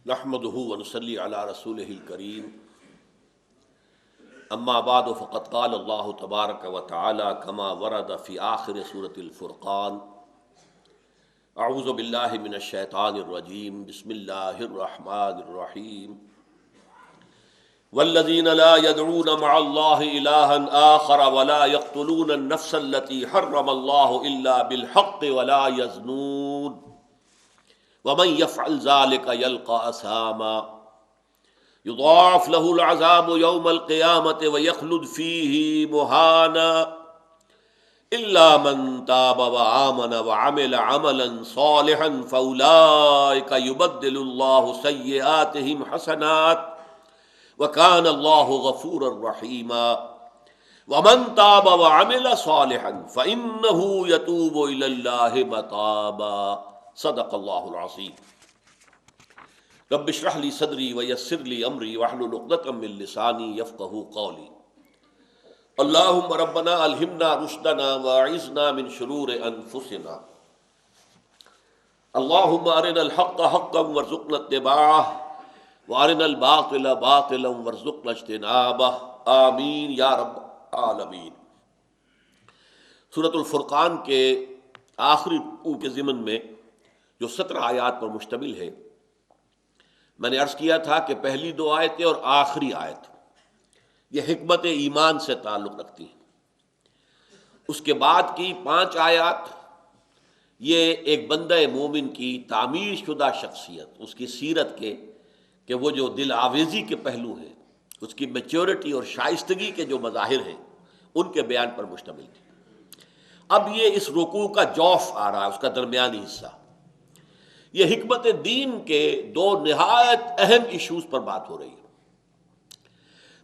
نحمده ونصلي على رسوله الكريم اما بعد فقد قال الله تبارك وتعالى كما ورد في آخر سورة الفرقان اعوذ بالله من الشيطان الرجيم بسم الله الرحمن الرحيم والذين لا يدعون مع الله إلها آخر ولا يقتلون النفس التي حرم الله إلا بالحق ولا يزنون ومن يفعل ذلك يلقى أثاما يضاعف له العذاب يوم القيامة ويخلد فيه مهانا إلا من تاب وآمن وعمل عملا صالحا فأولئك يبدل الله سيئاتهم حسنات وكان الله غفورا رحيما ومن تاب وعمل صالحا فإنه يتوب إلى الله متابا صدق اللہ العظیم رب اشرح لی صدری ویسر لی امری واحلل عقدۃ من لسانی یفقہوا قولی اللہم ربنا الہمنا رشدنا واعذنا من شرور انفسنا اللہم ارنا الحق حقا وارزقنا اتباعہ وارنا الباطل باطلا وارزقنا اجتنابہ آمین یا رب العالمین۔ سورۃ الفرقان کے آخری رکوع کے ضمن میں جو 17 آیات پر مشتمل ہے، میں نے عرض کیا تھا کہ پہلی 2 آیتیں اور آخری آیت یہ حکمت ایمان سے تعلق رکھتی ہیں۔ اس کے بعد کی 5 آیات یہ ایک بندہ مومن کی تعمیر شدہ شخصیت، اس کی سیرت کے کہ وہ جو دل آویزی کے پہلو ہیں، اس کی میچورٹی اور شائستگی کے جو مظاہر ہیں، ان کے بیان پر مشتمل تھی۔ اب یہ اس رکوع کا جوف آ رہا ہے، اس کا درمیانی حصہ۔ یہ حکمت دین کے 2 نہایت اہم ایشوز پر بات ہو رہی ہے۔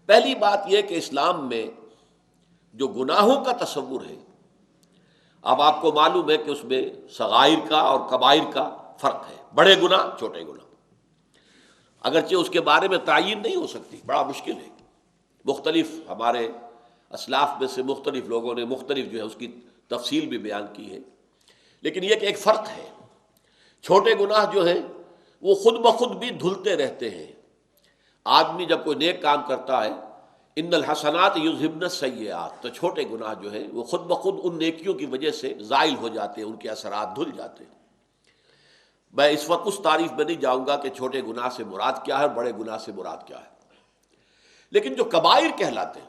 پہلی بات یہ کہ اسلام میں جو گناہوں کا تصور ہے، اب آپ کو معلوم ہے کہ اس میں صغائر کا اور کبائر کا فرق ہے، بڑے گناہ چھوٹے گناہ، اگرچہ اس کے بارے میں تعین نہیں ہو سکتی، بڑا مشکل ہے۔ مختلف ہمارے اسلاف میں سے مختلف لوگوں نے مختلف جو ہے اس کی تفصیل بھی بیان کی ہے، لیکن یہ کہ ایک فرق ہے۔ چھوٹے گناہ جو ہیں وہ خود بخود بھی دھلتے رہتے ہیں۔ آدمی جب کوئی نیک کام کرتا ہے، ان الحسنات یذہبن السیئات، تو چھوٹے گناہ جو ہیں وہ خود بخود ان نیکیوں کی وجہ سے زائل ہو جاتے ہیں، ان کے اثرات دھل جاتے ہیں۔ میں اس وقت اس تعریف میں نہیں جاؤں گا کہ چھوٹے گناہ سے مراد کیا ہے اور بڑے گناہ سے مراد کیا ہے، لیکن جو کبائر کہلاتے ہیں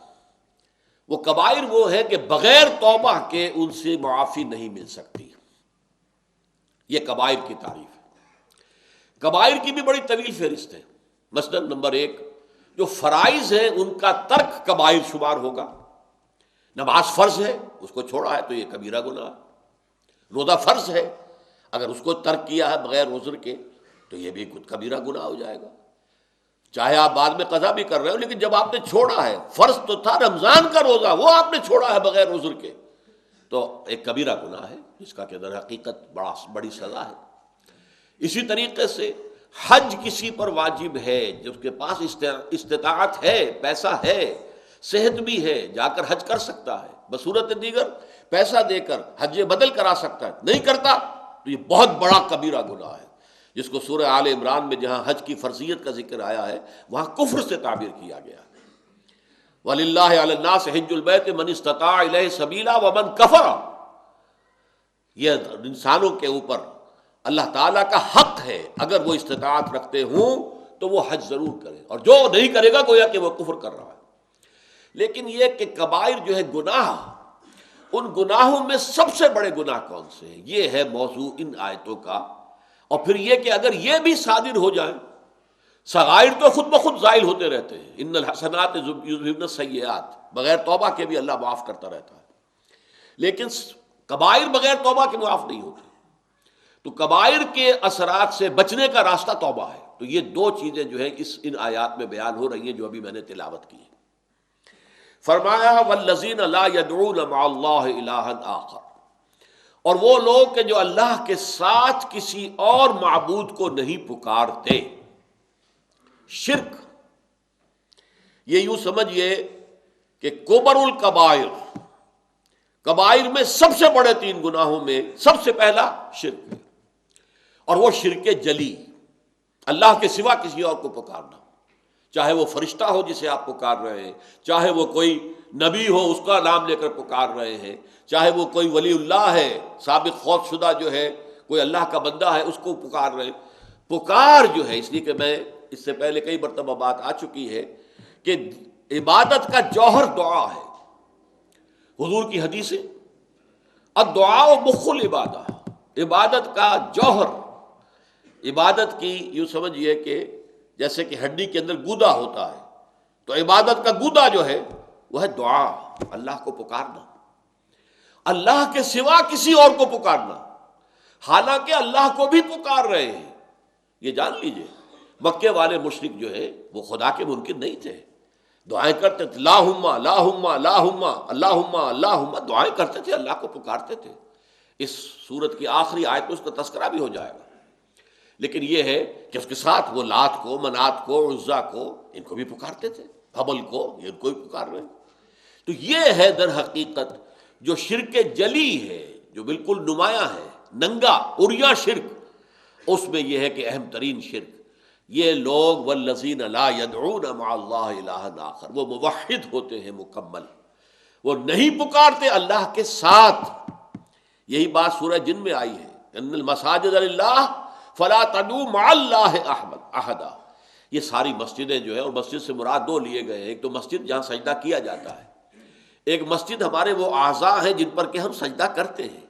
وہ کبائر وہ ہے کہ بغیر توبہ کے ان سے معافی نہیں مل سکتی۔ یہ کبائر کی تعریف ہے۔ کبائر کی بھی بڑی طویل فہرست ہے۔ مثلا نمبر 1 جو فرائض ہیں ان کا ترک کبائر شمار ہوگا۔ نماز فرض ہے، اس کو چھوڑا ہے تو یہ کبیرہ گناہ ہے۔ روزہ فرض ہے، اگر اس کو ترک کیا ہے بغیر عذر کے تو یہ بھی کچھ کبیرہ گناہ ہو جائے گا، چاہے آپ بعد میں قضا بھی کر رہے ہو، لیکن جب آپ نے چھوڑا ہے، فرض تو تھا رمضان کا روزہ، وہ آپ نے چھوڑا ہے بغیر عذر کے، تو ایک کبیرہ گناہ ہے جس کا کہ در حقیقت بڑی سزا ہے۔ اسی طریقے سے حج کسی پر واجب ہے، جس کے پاس استطاعت ہے، پیسہ ہے، صحت بھی ہے، جا کر حج کر سکتا ہے، بصورت دیگر پیسہ دے کر حج بدل کرا سکتا ہے، نہیں کرتا تو یہ بہت بڑا کبیرہ گناہ ہے، جس کو سورہ آل عمران میں جہاں حج کی فرضیت کا ذکر آیا ہے وہاں کفر سے تعبیر کیا گیا ہے۔ وَلِلَّهِ عَلَى النَّاسِ حِجُّ الْبَيْتِ مَنِ اسْتَطَاعَ إِلَيْهِ سَبِيلًا وَمَنْ كَفَرَ، یہ انسانوں کے اوپر اللہ تعالیٰ کا حق ہے، اگر وہ استطاعت رکھتے ہوں تو وہ حج ضرور کریں، اور جو نہیں کرے گا گویا کہ وہ کفر کر رہا ہے۔ لیکن یہ کہ کبائر جو ہے گناہ، ان گناہوں میں سب سے بڑے گناہ کون سے ہیں، یہ ہے موضوع ان آیتوں کا۔ اور پھر یہ کہ اگر یہ بھی صادر ہو جائیں، صغائر تو خود بخود زائل ہوتے رہتے ہیں، ان الحسنات یذہبن السیئات، بغیر توبہ کے بھی اللہ معاف کرتا رہتا ہے، لیکن کبائر بغیر توبہ کے معاف نہیں ہوتے۔ تو کبائر کے اثرات سے بچنے کا راستہ توبہ ہے۔ تو یہ 2 چیزیں جو ہیں ان آیات میں بیان ہو رہی ہیں جو ابھی میں نے تلاوت کی ہے۔ فرمایا والذین لا یدعون مع اللہ الہا آخر، اور وہ لوگ کہ جو اللہ کے ساتھ کسی اور معبود کو نہیں پکارتے۔ شرک، یہ یوں سمجھئے کہ کبر الکبائر، کبائر میں سب سے بڑے 3 گناہوں میں سب سے پہلا شرک ہے، اور وہ شرک جلی، اللہ کے سوا کسی اور کو پکارنا، چاہے وہ فرشتہ ہو جسے آپ پکار رہے ہیں، چاہے وہ کوئی نبی ہو اس کا نام لے کر پکار رہے ہیں، چاہے وہ کوئی ولی اللہ ہے سابق فوت شدہ جو ہے، کوئی اللہ کا بندہ ہے اس کو پکار رہے ہیں۔ پکار جو ہے، اس لیے کہ میں اس سے پہلے کئی مرتبہ بات آ چکی ہے کہ عبادت کا جوہر دعا ہے۔ حضور کی حدیث ہے الدعاء مخ العبادہ، عبادت کا جوہر، عبادت کی یوں سمجھیے کہ جیسے کہ ہڈی کے اندر گودا ہوتا ہے، تو عبادت کا گودا جو ہے وہ ہے دعا، اللہ کو پکارنا، اللہ کے سوا کسی اور کو پکارنا، حالانکہ اللہ کو بھی پکار رہے ہیں۔ یہ جان لیجئے مکے والے مشرک جو ہے وہ خدا کے منکر نہیں تھے، دعائیں کرتے تھے، اللہم اللہم اللہم اللہم اللہم، دعائیں کرتے تھے، اللہ کو پکارتے تھے۔ اس سورت کی آخری آیت میں اس کا تذکرہ بھی ہو جائے گا، لیکن یہ ہے کہ اس کے ساتھ وہ لات کو، منات کو، عزا کو، ان کو بھی پکارتے تھے، حبل کو، ان کو بھی پکار رہے ہیں۔ تو یہ ہے در حقیقت جو شرک جلی ہے، جو بالکل نمایاں ہے، ننگا عریاں شرک، اس میں یہ ہے کہ اہم ترین شرک یہ لوگ والذین لا یدعون مع اللہ الہا آخر، وہ موحد ہوتے ہیں مکمل، وہ نہیں پکارتے اللہ کے ساتھ۔ یہی بات سورہ جن میں آئی ہے، ان المساجد للہ فلا تدعوا مع اللہ احدا۔ یہ ساری مسجدیں جو ہیں، اور مسجد سے مراد دو لیے گئے ہیں، ایک تو مسجد جہاں سجدہ کیا جاتا ہے، ایک مسجد ہمارے وہ اعضاء ہیں جن پر کہ ہم سجدہ کرتے ہیں،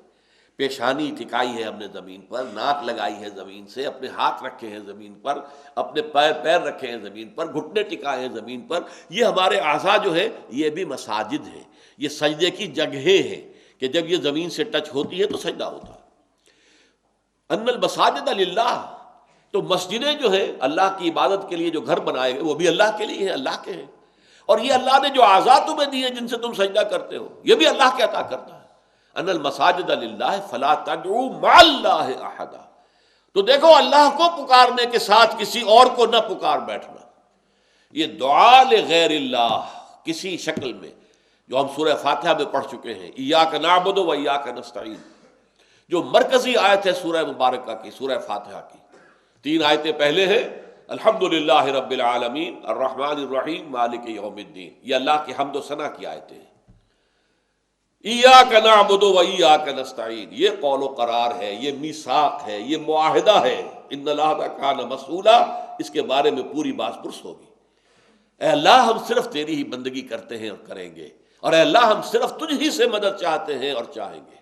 پیشانی ٹکائی ہے ہم نے زمین پر، ناک لگائی ہے زمین سے، اپنے ہاتھ رکھے ہیں زمین پر، اپنے پیر رکھے ہیں زمین پر، گھٹنے ٹکائے ہیں زمین پر، یہ ہمارے اعضاء جو ہے یہ بھی مساجد ہیں، یہ سجدے کی جگہیں ہیں کہ جب یہ زمین سے ٹچ ہوتی ہے تو سجدہ ہوتا ہے۔ ان المساجد للہ، تو مسجدیں جو ہیں اللہ کی عبادت کے لیے جو گھر بنائے گئے وہ بھی اللہ کے لیے ہیں، اللہ کے ہیں، اور یہ اللہ نے جو اعضاء تمہیں دیے جن سے تم سجدہ کرتے ہو یہ بھی اللہ کے عطا کرتا ہے۔ ان المساجد للہ فلا تدعوا مع اللہ احدا، تو دیکھو اللہ کو پکارنے کے ساتھ کسی اور کو نہ پکار بیٹھنا۔ یہ دعا لغیر اللہ کسی شکل میں، جو ہم سورہ فاتحہ میں پڑھ چکے ہیں، ایاک نعبد و ایاک نستعین، جو مرکزی آیت ہے سورہ مبارکہ کی، سورہ فاتحہ کی 3 آیتیں پہلے ہیں، الحمدللہ رب العالمین الرحمن الرحیم مالک یوم الدین، یہ اللہ کی حمد و ثنا کی آیتیں ہیں۔ ایاک نعبد و ایاک نستعین، یہ قول و قرار ہے، یہ میثاق ہے، یہ معاہدہ ہے، ان اللہ کان مسئولا، اس کے بارے میں پوری باز پرس ہوگی۔ اے اللہ ہم صرف تیری ہی بندگی کرتے ہیں اور کریں گے، اور اے اللہ ہم صرف تجھ ہی سے مدد چاہتے ہیں اور چاہیں گے۔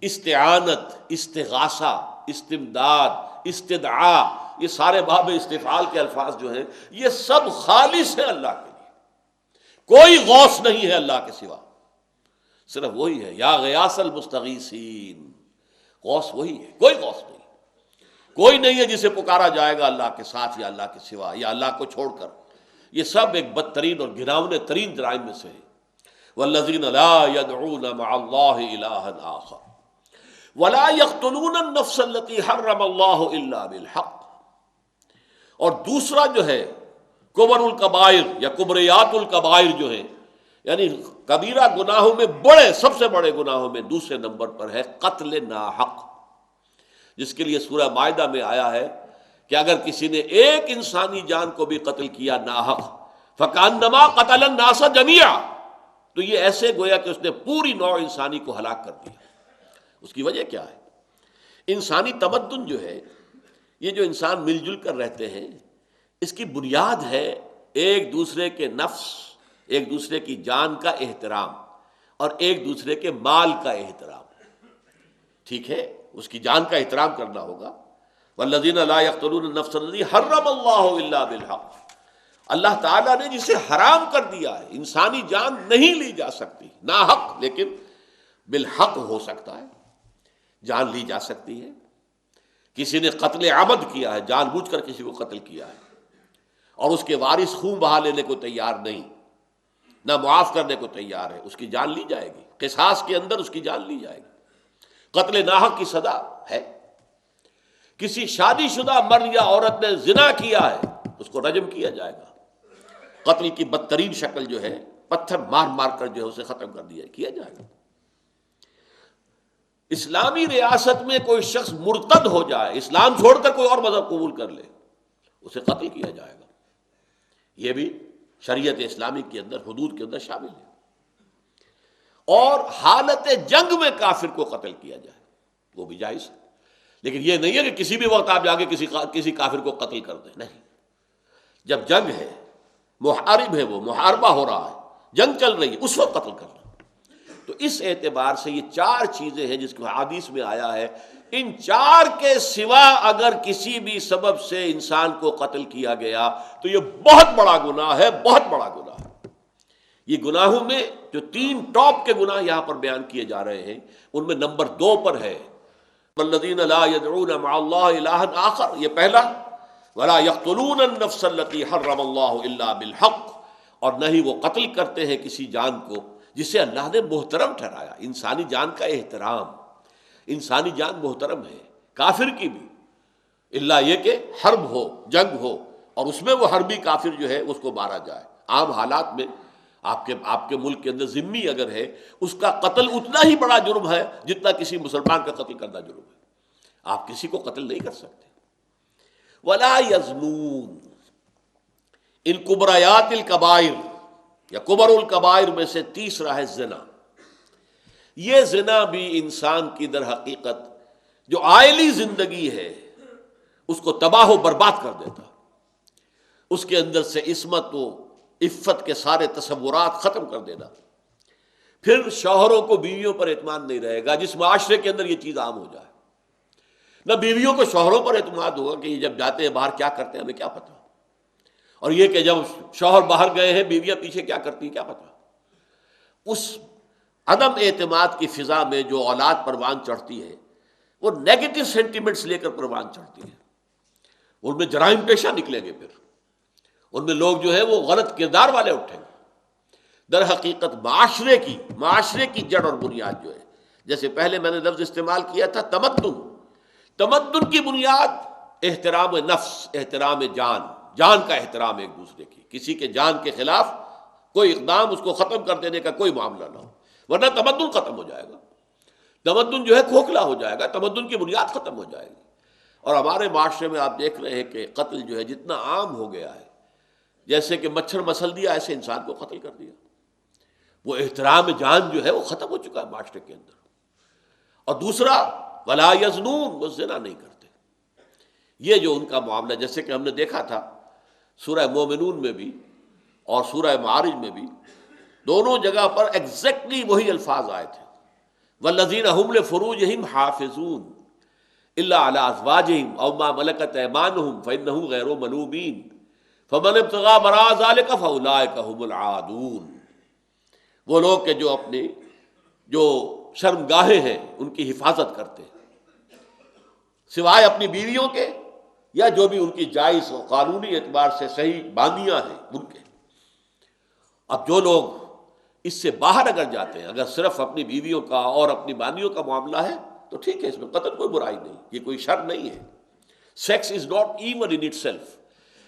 استعانت، استغاثہ، استمداد، استدعاء، یہ سارے باب استفعال کے الفاظ جو ہیں یہ سب خالص ہیں اللہ کے لیے، کوئی غوث نہیں ہے اللہ کے سوا، صرف وہی ہے، یا غیاث المستغیثین، غوث وہی ہے، کوئی غوث نہیں، کوئی نہیں ہے جسے پکارا جائے گا اللہ کے ساتھ یا اللہ کے سوا یا اللہ کو چھوڑ کر۔ یہ سب ایک بدترین اور گھناؤنے ترین جرائم میں سے ہے۔ والذین لا يدعون مع اللہ الہا آخر ولا يقتلون النفس التي حرم اللہ الا بالحق، اور دوسرا جو ہے کبر الکبائر یا کبریات الکبائر جو ہے، یعنی کبیرہ گناہوں میں بڑے، سب سے بڑے گناہوں میں دوسرے نمبر پر ہے قتل ناحق، جس کے لیے سورہ مائدہ میں آیا ہے کہ اگر کسی نے ایک انسانی جان کو بھی قتل کیا ناحق فکانما قتل الناس جميعا، تو یہ ایسے گویا کہ اس نے پوری نوع انسانی کو ہلاک کر دیا۔ اس کی وجہ کیا ہے؟ انسانی تمدن جو ہے، یہ جو انسان مل جل کر رہتے ہیں، اس کی بنیاد ہے ایک دوسرے کے نفس، ایک دوسرے کی جان کا احترام اور ایک دوسرے کے مال کا احترام۔ ٹھیک ہے، اس کی جان کا احترام کرنا ہوگا۔ والذین لا یقتلون النفس التي حرم اللہ الا بالحق، اللہ تعالیٰ نے جسے حرام کر دیا ہے، انسانی جان نہیں لی جا سکتی ناحق، لیکن بالحق ہو سکتا ہے، جان لی جا سکتی ہے۔ کسی نے قتل عمد کیا ہے، جان بوجھ کر کسی کو قتل کیا ہے، اور اس کے وارث خون بہا لینے کو تیار نہیں، نہ معاف کرنے کو تیار ہے، اس کی جان لی جائے گی، قصاص کے اندر اس کی جان لی جائے گی۔ قتل ناحق کی سزا ہے۔ کسی شادی شدہ مرد یا عورت نے زنا کیا ہے، اس کو رجم کیا جائے گا۔ قتل کی بدترین شکل جو ہے، پتھر مار مار کر جو ہے اسے ختم کر کیا جائے گا۔ اسلامی ریاست میں کوئی شخص مرتد ہو جائے، اسلام چھوڑ کر کوئی اور مذہب قبول کر لے، اسے قتل کیا جائے گا۔ یہ بھی شریعت اسلامی کے اندر حدود کے اندر شامل ہے۔ اور حالت جنگ میں کافر کو قتل کیا جائے وہ بھی جائز ہے، لیکن یہ نہیں ہے کہ کسی بھی وقت آپ جا کے کسی کافر کو قتل کر دیں، نہیں۔ جب جنگ ہے، محارب ہے، وہ محاربہ ہو رہا ہے، جنگ چل رہی ہے، اس وقت قتل کرنا۔ تو اس اعتبار سے یہ چار چیزیں ہیں جس کو حدیث میں آیا ہے، ان چار کے سوا اگر کسی بھی سبب سے انسان کو قتل کیا گیا تو یہ بہت بڑا گناہ ہے، بہت بڑا گناہ ہے۔ یہ گناہوں میں جو تین ٹاپ کے گناہ یہاں پر بیان کیے جا رہے ہیں ان میں نمبر 2 پر ہے والذین لا يدعون مع اللہ الہا آخر، یہ پہلا، ولا يقتلون النفس التي حرم اللہ الا بالحق، اور نہ ہی وہ قتل کرتے ہیں کسی جان کو جسے اللہ نے محترم ٹھہرایا۔ انسانی جان کا احترام، انسانی جان محترم ہے، کافر کی بھی، الا یہ کہ حرب ہو، جنگ ہو، اور اس میں وہ حربی کافر جو ہے اس کو مارا جائے۔ عام حالات میں آپ کے ملک کے اندر ذمی اگر ہے، اس کا قتل اتنا ہی بڑا جرم ہے جتنا کسی مسلمان کا قتل کرنا جرم ہے۔ آپ کسی کو قتل نہیں کر سکتے۔ ولا یزنون، ان کبریات الکبائر یا کبر الکبائر میں سے تیسرا ہے زنا۔ یہ زنا بھی انسان کی در حقیقت جو عائلی زندگی ہے اس کو تباہ و برباد کر دیتا، اس کے اندر سے عصمت و عفت کے سارے تصورات ختم کر دینا۔ پھر شوہروں کو بیویوں پر اعتماد نہیں رہے گا، جس معاشرے کے اندر یہ چیز عام ہو جائے، نہ بیویوں کو شوہروں پر اعتماد ہوگا کہ یہ جب جاتے ہیں باہر کیا کرتے ہیں ہمیں کیا پتہ، اور یہ کہ جب شوہر باہر گئے ہیں بیویاں پیچھے کیا کرتی ہیں کیا پتہ۔ اس عدم اعتماد کی فضا میں جو اولاد پروان چڑھتی ہے وہ نیگیٹو سینٹیمنٹس لے کر پروان چڑھتی ہے، ان میں جرائم پیشہ نکلیں گے، پھر ان میں لوگ جو ہے وہ غلط کردار والے اٹھیں گے۔ در حقیقت معاشرے کی جڑ اور بنیاد جو ہے، جیسے پہلے میں نے لفظ استعمال کیا تھا تمدن کی بنیاد احترام نفس، احترام جان کا احترام ایک دوسرے کی، کسی کے جان کے خلاف کوئی اقدام اس کو ختم کر دینے کا کوئی معاملہ نہ ہو، ورنہ تمدن ختم ہو جائے گا، تمدن جو ہے کھوکھلا ہو جائے گا، تمدن کی بنیاد ختم ہو جائے گی۔ اور ہمارے معاشرے میں آپ دیکھ رہے ہیں کہ قتل جو ہے جتنا عام ہو گیا ہے، جیسے کہ مچھر مسل دیا ایسے انسان کو قتل کر دیا، وہ احترام جان جو ہے وہ ختم ہو چکا ہے معاشرے کے اندر۔ اور دوسرا ولا یزنون، وہ زنا نہیں کرتے۔ یہ جو ان کا معاملہ، جیسے کہ ہم نے دیکھا تھا سورہ مومنون میں بھی اور سورہ معارج میں بھی، دونوں جگہ پر ایگزیکٹلی وہی الفاظ آئے تھے، والذین هم لفروجہم حافظون الا علی ازواجہم او ما ملکت ایمانہم فانہم غیر ملومین فمن ابتغى وراء ذلك فاولئک هم العادون۔ وہ لوگ کہ جو اپنی جو شرمگاہیں ہیں ان کی حفاظت کرتے ہیں، سوائے اپنی بیویوں کے یا جو بھی ان کی جائز و قانونی اعتبار سے صحیح باندیاں ہیں ان کے۔ اب جو لوگ اس سے باہر اگر جاتے ہیں، اگر صرف اپنی بیویوں کا اور اپنی باندیوں کا معاملہ ہے تو ٹھیک ہے، اس میں قتل کوئی برائی نہیں، یہ کوئی شر نہیں ہے۔ Sex is not even in itself,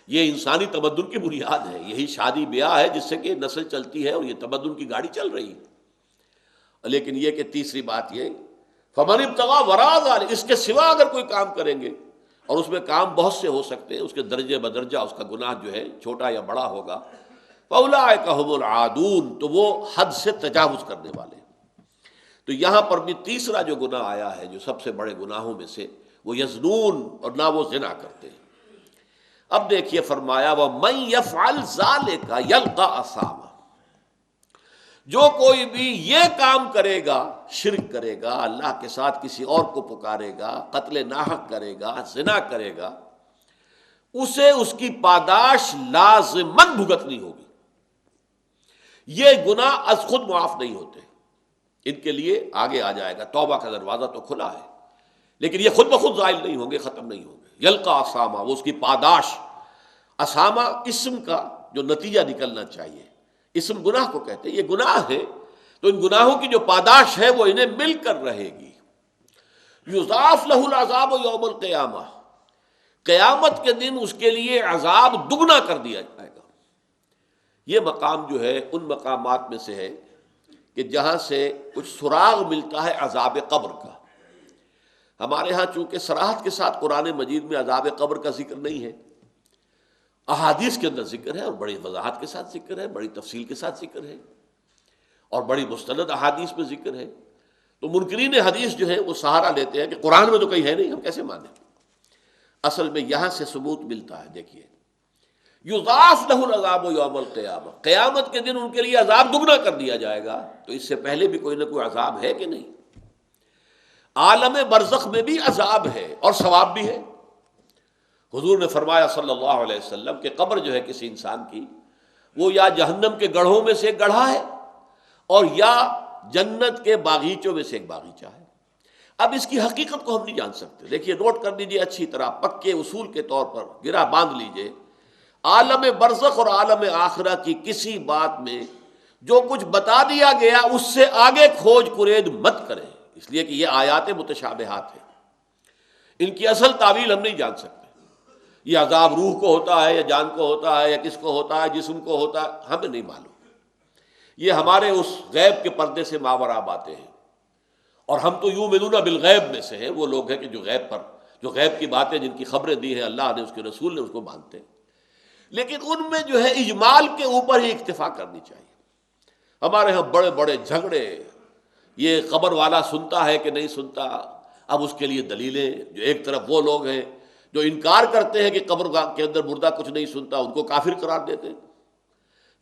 یہ انسانی تمدن کی بنیاد ہے، یہی شادی بیاہ ہے جس سے کہ نسل چلتی ہے اور یہ تمدن کی گاڑی چل رہی ہے۔ لیکن یہ کہ تیسری بات یہ فمن ابتغى وراء ذلك، اس کے سوا اگر کوئی کام کریں گے، اور اس میں کام بہت سے ہو سکتے ہیں، اس کے درجے بدرجہ اس کا گناہ جو ہے چھوٹا یا بڑا ہوگا، فاولئک هم العادون، تو وہ حد سے تجاوز کرنے والے۔ تو یہاں پر بھی تیسرا جو گناہ آیا ہے جو سب سے بڑے گناہوں میں سے، وہ یزنون، اور نہ وہ زنا کرتے ہیں۔ اب دیکھیے فرمایا وَمَن يَفْعَلْ ذَلِكَ يَلْقَ أَثَامًا، جو کوئی بھی یہ کام کرے گا، شرک کرے گا، اللہ کے ساتھ کسی اور کو پکارے گا، قتل ناحق کرے گا، زنا کرے گا، اسے اس کی پاداش لازماً بھگتنی ہوگی۔ یہ گناہ از خود معاف نہیں ہوتے، ان کے لیے آگے آ جائے گا، توبہ کا دروازہ تو کھلا ہے، لیکن یہ خود بخود زائل نہیں ہوں گے، ختم نہیں ہوں گے۔ یلقا اسامہ، وہ اس کی پاداش، اسامہ اسم کا جو نتیجہ نکلنا چاہیے، اسم گناہ کو کہتے ہیں، یہ گناہ ہے تو ان گناہوں کی جو پاداش ہے وہ انہیں مل کر رہے گی۔ یضاعف لہ العذاب یوم القیامہ، قیامت کے دن اس کے لیے عذاب دگنا کر دیا جائے گا۔ یہ مقام جو ہے ان مقامات میں سے ہے کہ جہاں سے کچھ سراغ ملتا ہے عذاب قبر کا۔ ہمارے ہاں چونکہ صراحت کے ساتھ قرآن مجید میں عذاب قبر کا ذکر نہیں ہے، احادیث کے اندر ذکر ہے اور بڑی وضاحت کے ساتھ ذکر ہے، بڑی تفصیل کے ساتھ ذکر ہے، اور بڑی مستند احادیث میں ذکر ہے۔ تو منکرین حدیث جو ہے وہ سہارا لیتے ہیں کہ قرآن میں تو کہیں ہے نہیں، ہم کیسے مانیں؟ اصل میں یہاں سے ثبوت ملتا ہے۔ دیکھیے، یضاعف لہ العذاب یوم القیامہ، قیامت کے دن ان کے لیے عذاب دگنا کر دیا جائے گا۔ تو اس سے پہلے بھی کوئی نہ کوئی عذاب ہے کہ نہیں؟ عالم برزخ میں بھی عذاب ہے اور ثواب بھی ہے۔ حضور نے فرمایا صلی اللہ علیہ وسلم کہ قبر جو ہے کسی انسان کی، وہ یا جہنم کے گڑھوں میں سے ایک گڑھا ہے اور یا جنت کے باغیچوں میں سے ایک باغیچہ ہے۔ اب اس کی حقیقت کو ہم نہیں جان سکتے۔ دیکھیے، نوٹ کر لیجیے اچھی طرح، پکے اصول کے طور پر گرہ باندھ لیجیے، عالم برزخ اور عالم آخرہ کی کسی بات میں جو کچھ بتا دیا گیا اس سے آگے کھوج کرید مت کریں، اس لیے کہ یہ آیات متشابہات ہیں، ان کی اصل تعویل ہم نہیں جان سکتے۔ یہ عذاب روح کو ہوتا ہے یا جان کو ہوتا ہے یا کس کو ہوتا ہے، جسم کو ہوتا ہے، ہمیں نہیں معلوم۔ یہ ہمارے اس غیب کے پردے سے ماوراء باتیں ہیں، اور ہم تو یؤمنون بالغیب میں سے ہیں، وہ لوگ ہیں کہ جو غیب کی باتیں جن کی خبریں دی ہیں اللہ نے، اس کے رسول نے، اس کو مانتے ہیں۔ لیکن ان میں جو ہے اجمال کے اوپر ہی اکتفا کرنی چاہیے۔ ہمارے ہاں بڑے بڑے جھگڑے، یہ قبر والا سنتا ہے کہ نہیں سنتا، اب اس کے لیے دلیلیں، جو ایک طرف وہ لوگ ہیں جو انکار کرتے ہیں کہ قبر کے اندر مردہ کچھ نہیں سنتا، ان کو کافر قرار دیتے ہیں۔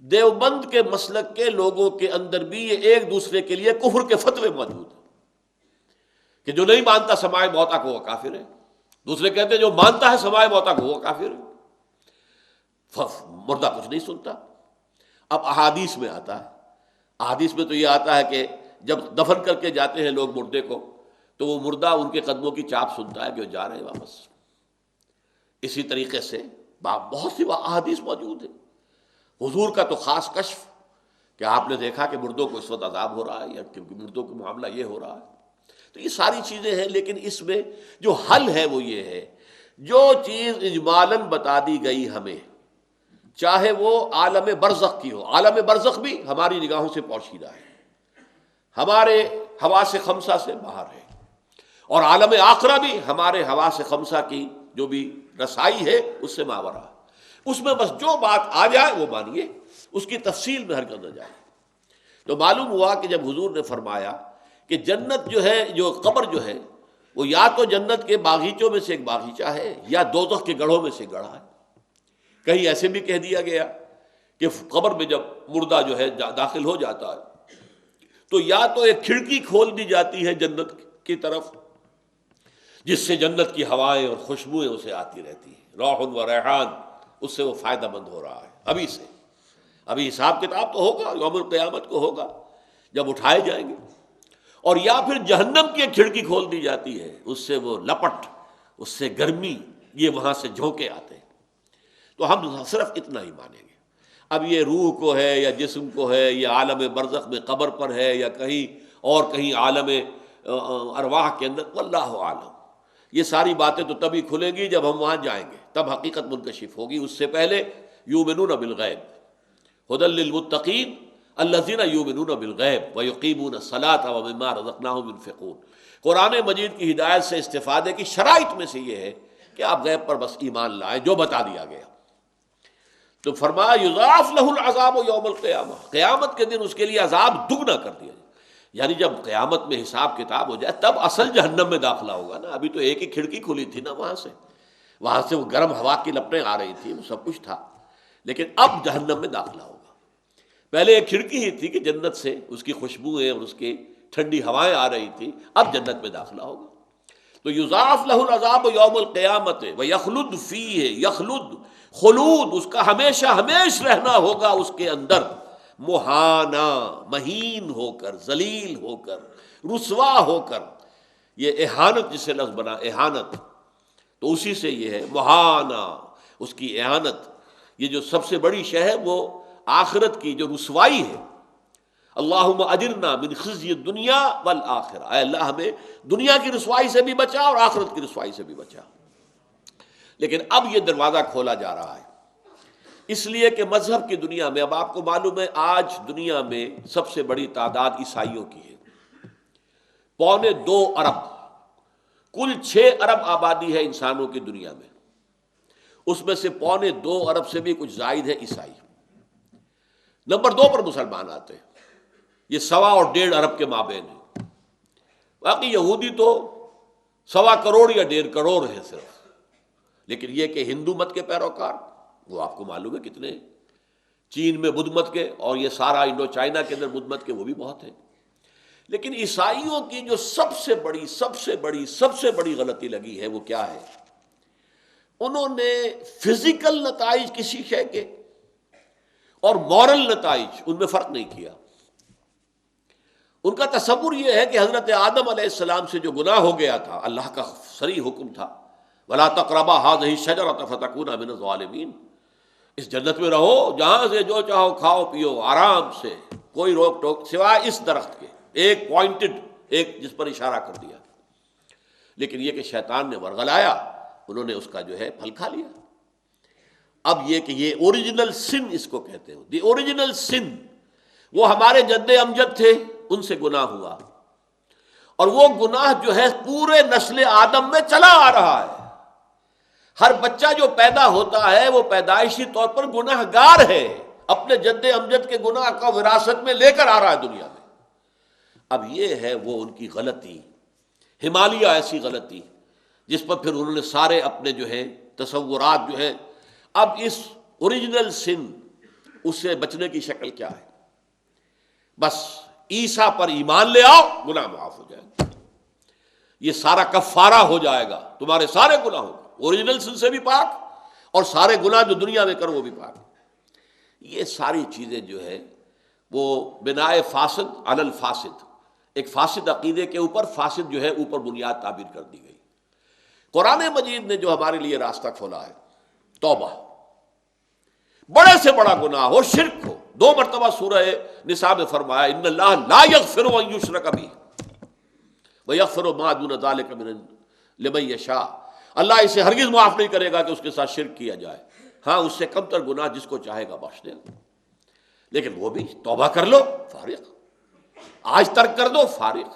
دیوبند کے مسلک کے لوگوں کے اندر بھی یہ ایک دوسرے کے لیے کفر کے فتوے موجود ہیں کہ جو نہیں مانتا سماع موتا کو وہ کافر ہے، دوسرے کہتے ہیں جو مانتا ہے سماع موتا کو وہ کافر ہے، مردہ کچھ نہیں سنتا۔ اب احادیث میں آتا ہے، احادیث میں تو یہ آتا ہے کہ جب دفن کر کے جاتے ہیں لوگ مردے کو، تو وہ مردہ ان کے قدموں کی چاپ سنتا ہے کہ وہ جا رہے ہیں واپس۔ اسی طریقے سے بہت سی احادیث موجود ہیں۔ حضور کا تو خاص کشف کہ آپ نے دیکھا کہ مردوں کو اس وقت عذاب ہو رہا ہے، یا کیونکہ مردوں کا معاملہ یہ ہو رہا ہے۔ تو یہ ساری چیزیں ہیں، لیکن اس میں جو حل ہے وہ یہ ہے، جو چیز اجمالاً بتا دی گئی ہمیں، چاہے وہ عالم برزخ کی ہو، عالم برزخ بھی ہماری نگاہوں سے پوشیدہ ہے، ہمارے حواس خمسہ سے باہر ہے، اور عالم آخرہ بھی ہمارے حواس خمسہ کی جو بھی رسائی ہے اس سے ماورا ہے۔ اس میں بس جو بات آ جائے وہ مانیے، اس کی تفصیل میں ہرگز نہ جائے۔ تو معلوم ہوا کہ جب حضور نے فرمایا کہ جنت جو ہے، جو قبر جو ہے، وہ یا تو جنت کے باغیچوں میں سے ایک باغیچہ ہے یا دوزخ کے گڑھوں میں سے گڑھا ہے۔ کہیں ایسے بھی کہہ دیا گیا کہ قبر میں جب مردہ جو ہے داخل ہو جاتا ہے تو یا تو ایک کھڑکی کھول دی جاتی ہے جنت کی طرف، جس سے جنت کی ہوائیں اور خوشبوئیں اسے آتی رہتی ہیں، روح و ریحان، اس سے وہ فائدہ مند ہو رہا ہے ابھی سے۔ ابھی حساب کتاب تو ہوگا، یوم القیامت کو ہوگا جب اٹھائے جائیں گے۔ اور یا پھر جہنم کی ایک کھڑکی کھول دی جاتی ہے، اس سے وہ لپٹ، اس سے گرمی، یہ وہاں سے جھونکے آتے ہیں۔ تو ہم صرف اتنا ہی مانیں گے۔ اب یہ روح کو ہے یا جسم کو ہے، یا عالم برزخ میں قبر پر ہے، یا کہیں اور کہیں عالم ارواح کے اندر، واللہ عالم۔ یہ ساری باتیں تو تبھی کھلیں گی جب ہم وہاں جائیں گے، تب حقیقت منکشف ہوگی۔ اس سے پہلے یؤمنون بالغیب ھدی للمتقین الذین یؤمنون بالغیب ویقیمون الصلاۃ ومما رزقناہم ينفقون۔ قرآن مجید کی ہدایت سے استفادے کی شرائط میں سے یہ ہے کہ آپ غیب پر بس ایمان لائیں جو بتا دیا گیا۔ تو فرمایا یضاعف لہ العذاب یوم القیامہ، قیامت کے دن اس کے لیے عذاب دگنا کر دیا جائے۔ یعنی جب قیامت میں حساب کتاب ہو جائے تب اصل جہنم میں داخلہ ہوگا نا۔ ابھی تو ایک ہی کھڑکی کھلی تھی نا، وہاں سے وہ گرم ہوا کی لپٹیں آ رہی تھی، وہ سب کچھ تھا، لیکن اب جہنم میں داخلہ ہوگا۔ پہلے ایک کھڑکی ہی تھی کہ جنت سے اس کی خوشبوئیں اور اس کی ٹھنڈی ہوائیں آ رہی تھی، اب جنت میں داخلہ ہوگا۔ تو یضاعف لہ العذاب یوم القیامت ویخلد فیہ، یخلد، خلود، اس کا ہمیشہ ہمیش رہنا ہوگا اس کے اندر، مہانا، مہین ہو کر، ذلیل ہو کر، رسوا ہو کر۔ یہ اہانت جسے لفظ بنا، اہانت، تو اسی سے یہ ہے مہانا، اس کی اہانت۔ یہ جو سب سے بڑی شے ہے وہ آخرت کی جو رسوائی ہے۔ اللہم اجرنا من خزی الدنیا والآخرہ، اے اللہ ہمیں دنیا کی رسوائی سے بھی بچا اور آخرت کی رسوائی سے بھی بچا۔ لیکن اب یہ دروازہ کھولا جا رہا ہے، اس لیے کہ مذہب کی دنیا میں، اب آپ کو معلوم ہے آج دنیا میں سب سے بڑی تعداد عیسائیوں کی ہے، 2.25 ارب، کل 6 ارب آبادی ہے انسانوں کی دنیا میں۔ اس میں سے 2.25 ارب سے بھی کچھ زائد ہے عیسائی. نمبر 2 پر مسلمان آتے ہیں. یہ 1.25 اور 1.5 ارب کے مابین ہے. باقی یہودی تو 1.25 کروڑ یا 1.5 کروڑ ہے صرف. لیکن یہ کہ ہندو مت کے پیروکار وہ آپ کو معلوم ہے کتنے ہیں. چین میں بدھ مت کے اور یہ سارا انڈو چائنا کے اندر بدھ مت کے وہ بھی بہت ہیں. لیکن عیسائیوں کی جو سب سے بڑی غلطی لگی ہے وہ کیا ہے؟ انہوں نے فزیکل نتائج کسی شے کے اور مورل نتائج ان میں فرق نہیں کیا. ان کا تصور یہ ہے کہ حضرت آدم علیہ السلام سے جو گناہ ہو گیا تھا، اللہ کا صریح حکم تھا وَلَا تَقْرَبَا هَٰذِهِ الشَّجَرَةَ فَتَكُونَا مِنَ الظَّالِمِينَ، اس جنت میں رہو جہاں سے جو چاہو کھاؤ پیو آرام سے، کوئی روک ٹوک سوائے اس درخت کے، ایک پوائنٹڈ، ایک جس پر اشارہ کر دیا. لیکن یہ کہ شیطان نے ورغلایا، انہوں نے اس کا جو ہے پھل کھا لیا. اب یہ کہ یہ اوریجنل سن اس کو کہتے ہیں. دی اوریجنل سن، وہ ہمارے جد امجد تھے، ان سے گناہ ہوا، اور وہ گناہ جو ہے پورے نسل آدم میں چلا آ رہا ہے. ہر بچہ جو پیدا ہوتا ہے وہ پیدائشی طور پر گناہ گار ہے، اپنے جد امجد کے گناہ کا وراثت میں لے کر آ رہا ہے دنیا میں. اب یہ ہے وہ ان کی غلطی، ہمالیہ ایسی غلطی جس پر پھر انہوں نے سارے اپنے جو ہے تصورات جو ہے. اب اس اوریجنل سن، اس سے بچنے کی شکل کیا ہے؟ بس عیسیٰ پر ایمان لے آؤ، گناہ معاف ہو جائے گا. یہ سارا کفارہ ہو جائے گا تمہارے سارے گناہوں کا، اوریجنل سن سے بھی پاک، اور سارے گناہ جو دنیا میں کرو وہ بھی پاک. یہ ساری چیزیں جو ہے وہ بنائے فاسد علی الفاسد، ایک فاسد عقیدے کے اوپر فاسد جو ہے اوپر بنیاد تعبیر کر دی گئی. قرآن مجید نے جو ہمارے لیے راستہ کھولا ہے، توبہ، بڑے سے بڑا گناہ ہو، شرک ہو. 2 مرتبہ سورہ نساء میں فرمایا ان اللہ لا یغفر ان یشرک بہ ویغفر ما دون ذلک لمن یشاء، اللہ اسے ہرگز معاف نہیں کرے گا کہ اس کے ساتھ شرک کیا جائے. ہاں، اس سے کم تر گناہ جس کو چاہے گا بخش دے گا. لیکن وہ بھی توبہ کر لو فارغ، آج ترک کر دو فارغ،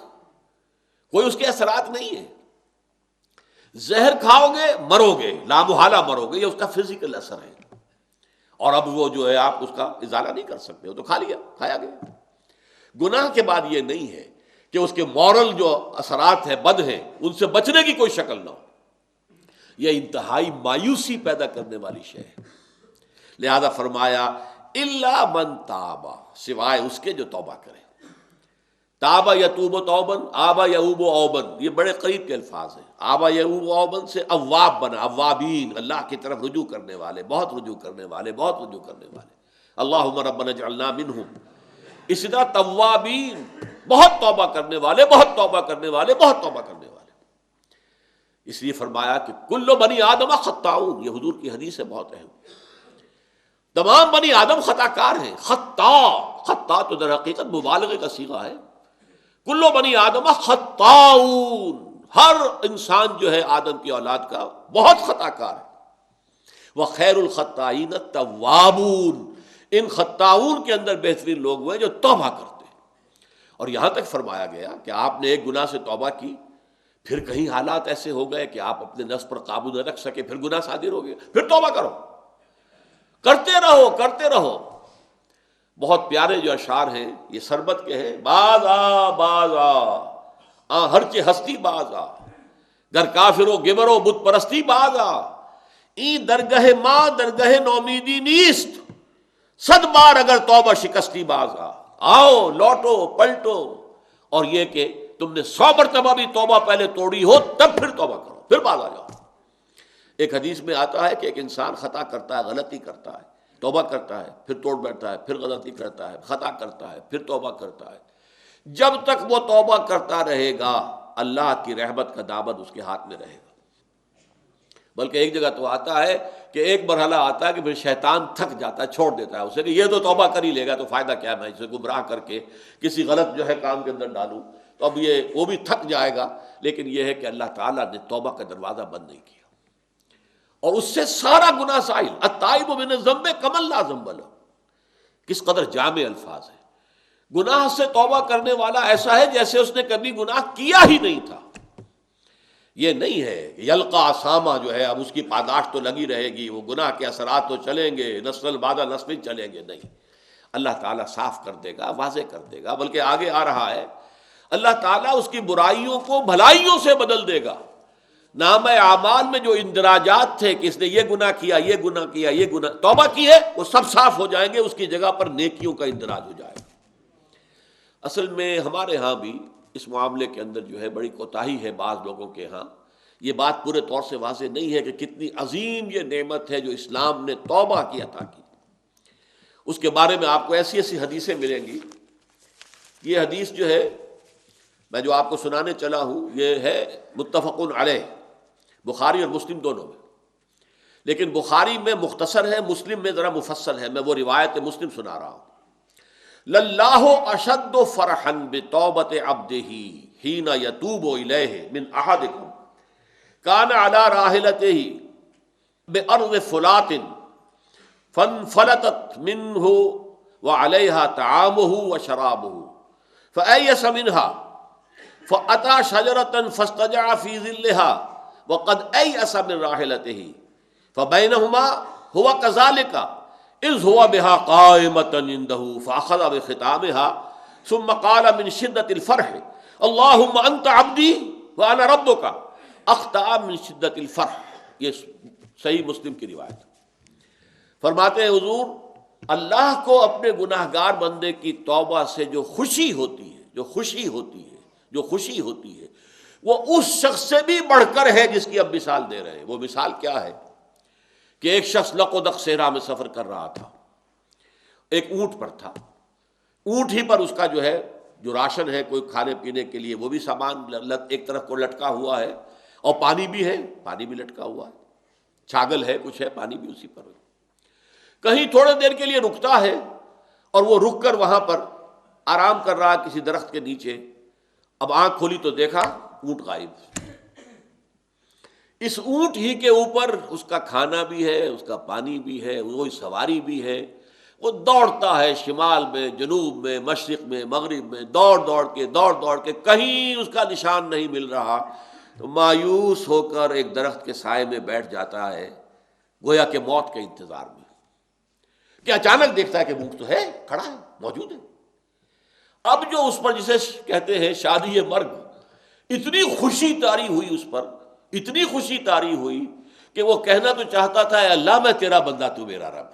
کوئی اس کے اثرات نہیں ہے. زہر کھاؤ گے مرو گے، لامحالہ مرو گے، یہ اس کا فزیکل اثر ہے. اور اب وہ جو ہے آپ اس کا ازالہ نہیں کر سکتے ہو، تو کھا لیا، کھایا گیا. گناہ کے بعد یہ نہیں ہے کہ اس کے مورل جو اثرات ہیں بد ہیں ان سے بچنے کی کوئی شکل نہ ہو. یہ انتہائی مایوسی پیدا کرنے والی شے ہے. لہذا فرمایا الا من تاب، سوائے اس کے جو توبہ کرے. تابا یتوب توبن، آبا یعوب اوبن، یہ بڑے قریب کے الفاظ ہیں. آبا یعوب اوبن سے اواب بنا، اوابین، اللہ کی طرف رجوع کرنے والے، بہت رجوع کرنے والے، بہت رجوع کرنے والے. اللہم ربنا اجعلنا منہم. اسی طرح توابین، بہت توبہ کرنے والے، بہت توبہ کرنے والے، بہت توبہ کرنے والے. اس لیے فرمایا کہ کل بنی آدم خطاؤن، یہ حضور کی حدیث ہے بہت اہم. تمام بنی آدم خطا کار ہیں. خطا تو در حقیقت مبالغے کا صیغہ ہے. کلو بنی آدم خطاؤن، ہر انسان جو ہے آدم کی اولاد کا بہت خطا کار ہے. وخیر الخطائین التوابون، ان خطاؤن کے اندر بہترین لوگ وہ ہیں جو توبہ کرتے ہیں. اور یہاں تک فرمایا گیا کہ آپ نے ایک گناہ سے توبہ کی، پھر کہیں حالات ایسے ہو گئے کہ آپ اپنے نفس پر قابو نہ رکھ سکے، پھر گناہ صادر ہو گیا، پھر توبہ کرو، کرتے رہو کرتے رہو. بہت پیارے جو اشعار ہیں یہ سربت کے ہیں. باز آ ہر چی ہستی باز آ، گر کافر و گمر و بت پرستی باز آ، این درگہ ماں درگہ نومیدی نیست، 100 بار اگر توبہ شکستی باز آ. آؤ لوٹو پلٹو، اور یہ کہ تم نے 100 مرتبہ بھی توبہ پہلے توڑی ہو تب پھر توبہ کرو، پھر باز آ جاؤ. ایک حدیث میں آتا ہے کہ ایک انسان خطا کرتا ہے، غلطی کرتا ہے، توبہ کرتا ہے، پھر توڑ بیٹھتا ہے، پھر غلطی کرتا ہے، خطا کرتا ہے، پھر توبہ کرتا ہے. جب تک وہ توبہ کرتا رہے گا اللہ کی رحمت کا دامن اس کے ہاتھ میں رہے گا. بلکہ ایک جگہ تو آتا ہے کہ ایک مرحلہ آتا ہے کہ پھر شیطان تھک جاتا ہے، چھوڑ دیتا ہے اسے کہ یہ تو توبہ کر ہی لے گا، تو فائدہ کیا میں اسے گمراہ کر کے کسی غلط جو ہے کام کے اندر ڈالوں. تو اب یہ وہ بھی تھک جائے گا. لیکن یہ ہے کہ اللہ تعالیٰ نے توبہ کا دروازہ بند نہیں کیا، اور اس سے سارا گناہ سائل. التائب من الذنب کمن لا ذنب لہ، کس قدر جامع الفاظ ہے. گناہ سے توبہ کرنے والا ایسا ہے جیسے اس نے کبھی گناہ کیا ہی نہیں تھا. یہ نہیں ہے یلقا اسامہ جو ہے اب اس کی پاداش تو لگی رہے گی، وہ گناہ کے اثرات تو چلیں گے، نسل بعد نسل چلیں گے، نہیں، اللہ تعالیٰ صاف کر دے گا، واضح کر دے گا، بلکہ آگے آ رہا ہے اللہ تعالیٰ اس کی برائیوں کو بھلائیوں سے بدل دے گا۔ نام اعمال میں جو اندراجات تھے کہ اس نے یہ گناہ کیا، یہ گناہ کیا، یہ گناہ توبہ کی ہے، وہ سب صاف ہو جائیں گے، اس کی جگہ پر نیکیوں کا اندراج ہو جائے گا۔ اصل میں ہمارے ہاں بھی اس معاملے کے اندر جو ہے بڑی کوتاہی ہے بعض لوگوں کے ہاں، یہ بات پورے طور سے واضح نہیں ہے کہ کتنی عظیم یہ نعمت ہے جو اسلام نے توبہ کی عطا کی۔ اس کے بارے میں آپ کو ایسی ایسی حدیثیں ملیں گی۔ یہ حدیث جو ہے میں جو آپ کو سنانے چلا ہوں یہ ہے متفق علیہ، بخاری اور مسلم دونوں میں، لیکن بخاری میں مختصر ہے، مسلم میں ذرا مفصل ہے، میں وہ روایت مسلم سنا رہا ہوں۔ للہ اشد فرحا بتوبۃ عبدہ حین یتوب الیہ من احدکم کان علی راحلتہ بارض فلات فانفلتت منہ وعلیہا طعامہ وشرابہ فایس منها فأتى شجرة فاستجع في ظلها وقد أيأس من راحلته فبينهما هو كذلك إذ هو بها قائمة عنده فأخذ بختامها ثم قال من شدة الفرح اللهم أنت عبدي وأنا ربك أخطأ من شدة الفرح۔ یہ صحیح مسلم کی روایت۔ فرماتے ہیں حضور اللہ کو اپنے گناہگار بندے کی توبہ سے جو خوشی ہوتی ہے، جو خوشی ہوتی ہے، جو خوشی ہوتی ہے وہ اس شخص سے بھی بڑھ کر ہے جس کی اب مثال دے رہے ہیں۔ وہ مثال کیا ہے کہ ایک شخص لق و دق صحرا میں سفر کر رہا تھا، ایک اونٹ پر تھا، اونٹ ہی پر اس کا جو ہے جو راشن ہے کوئی کھانے پینے کے لیے وہ بھی سامان ایک طرف کو لٹکا ہوا ہے، اور پانی بھی ہے، پانی بھی لٹکا ہوا ہے، چھاگل ہے، کچھ ہے، پانی بھی اسی پر ہے۔ کہیں تھوڑے دیر کے لیے رکتا ہے اور وہ رک کر وہاں پر آرام کر رہا کسی درخت کے نیچے۔ اب آنکھ کھولی تو دیکھا اونٹ غائب۔ اس اونٹ ہی کے اوپر اس کا کھانا بھی ہے، اس کا پانی بھی ہے، وہی سواری بھی ہے، وہ دوڑتا ہے شمال میں، جنوب میں، مشرق میں، مغرب میں، دوڑ دوڑ کے کہیں اس کا نشان نہیں مل رہا، تو مایوس ہو کر ایک درخت کے سائے میں بیٹھ جاتا ہے، گویا کہ موت کے انتظار میں، کہ اچانک دیکھتا ہے کہ اونٹ تو ہے، کھڑا ہے، موجود ہے۔ اب جو اس پر جسے کہتے ہیں شادی مرگ، اتنی خوشی طاری ہوئی اس پر، اتنی خوشی طاری ہوئی کہ وہ کہنا تو چاہتا تھا اے اللہ میں تیرا بندہ تو میرا رب،